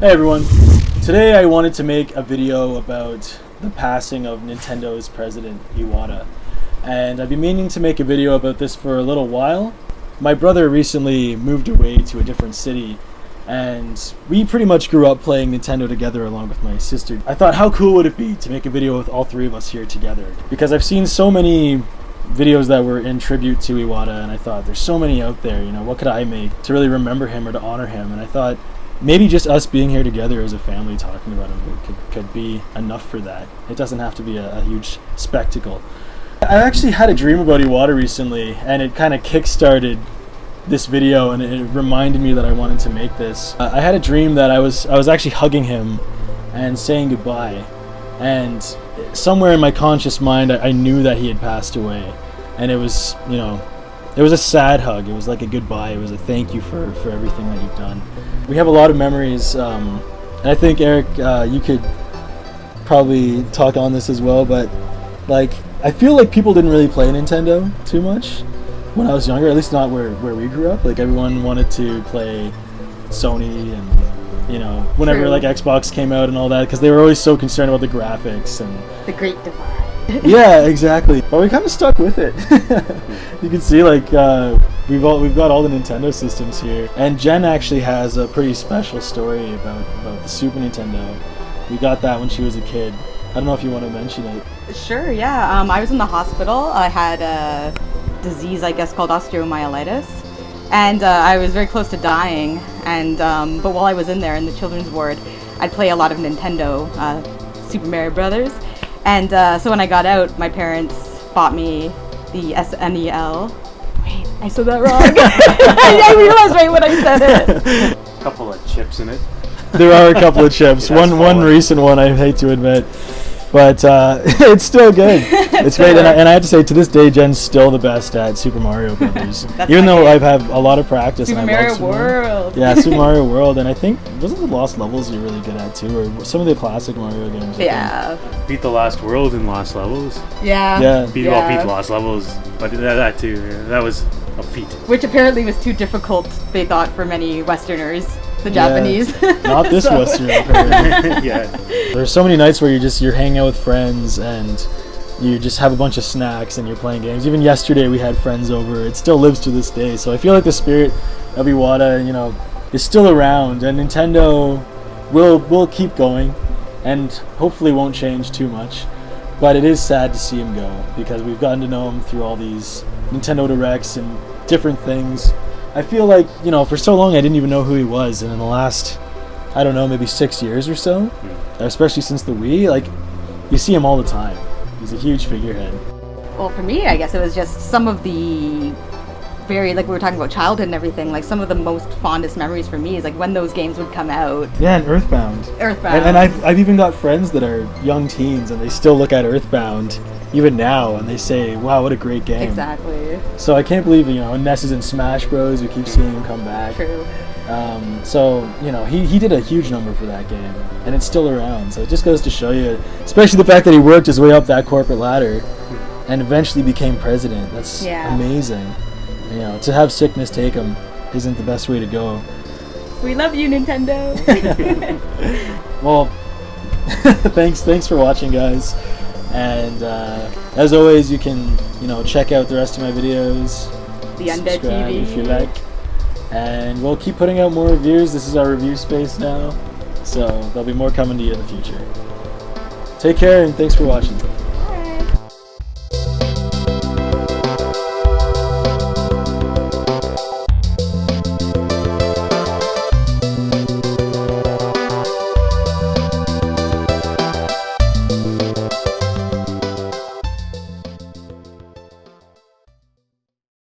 Hey everyone, today I wanted to make a video about the passing of Nintendo's president Iwata, and I've been meaning to make a video about this for a little while. My brother recently moved away to a different city, and we pretty much grew up playing Nintendo together along with my sister. I thought, how cool would it be to make a video with all three of us here together? Because I've seen so many videos that were in tribute to Iwata, and I thought, there's so many out there, what could I make to really remember him or to honor him? And I thought, maybe just us being here together as a family talking about him could be enough for that. It doesn't have to be a huge spectacle. I actually had a dream about Iwata recently, and it kind of kick-started this video, and it reminded me that I wanted to make this. I had a dream that I was actually hugging him and saying goodbye, and somewhere in my conscious mind I knew that he had passed away, and it was, it was a sad hug. It was like a goodbye. It was a thank you for everything that you've done. We have a lot of memories, and I think, Eric, you could probably talk on this as well, but I feel like people didn't really play Nintendo too much when I was younger, at least not where we grew up. Everyone wanted to play Sony and, whenever True. Xbox came out and all that, because they were always so concerned about the graphics and the Great Divide. Yeah, exactly. But we kind of stuck with it. You can see, we've got all the Nintendo systems here, and Jen actually has a pretty special story about the Super Nintendo. We got that when she was a kid. I don't know if you want to mention it. Sure, yeah. I was in the hospital. I had a disease, I guess, called osteomyelitis, and I was very close to dying. And but while I was in there in the children's ward, I'd play a lot of Nintendo, Super Mario Brothers. And so when I got out, my parents bought me the SNEL. Wait, I said that wrong. I realized right when I said it. A couple of chips in it. There are a couple of chips. One recent one, I hate to admit, but it's still good. It's great, and I have to say, to this day, Jen's still the best at Super Mario Brothers. Even though I've had a lot of practice. Super and I Mario love Super World. Yeah, Super Mario World, and I think wasn't the Lost Levels you're really good at too, or some of the classic Mario games. Yeah. Beat the Lost World in Lost Levels. Yeah. Yeah. Beat the Lost Levels, but that too. That was a feat. Which apparently was too difficult, they thought, for many Westerners. The Japanese. Not this Westerner. Apparently. Yeah. There's so many nights where you're hanging out with friends and you just have a bunch of snacks and you're playing games. Even yesterday we had friends over. It still lives to this day. So I feel like the spirit of Iwata, is still around, and Nintendo will keep going and hopefully won't change too much. But it is sad to see him go, because we've gotten to know him through all these Nintendo Directs and different things. I feel like, for so long I didn't even know who he was, and in the last, I don't know, maybe 6 years or so, especially since the Wii, you see him all the time. He's a huge figurehead. Well, for me, I guess it was just some of the we were talking about childhood and everything, some of the most fondest memories for me is when those games would come out. Yeah, and Earthbound. And I've even got friends that are young teens, and they still look at Earthbound even now, and they say, wow, what a great game. Exactly. So I can't believe, Ness is in Smash Bros. We keep seeing him come back. True. So, he did a huge number for that game, and it's still around. So it just goes to show you, especially the fact that he worked his way up that corporate ladder and eventually became president. That's amazing. To have sickness take him isn't the best way to go. We love you, Nintendo. Well, thanks for watching, guys. And as always, you can check out the rest of my videos. The Undead subscribe TV. if you like. And we'll keep putting out more reviews. This is our review space now, so there'll be more coming to you in the future. Take care, and thanks for watching.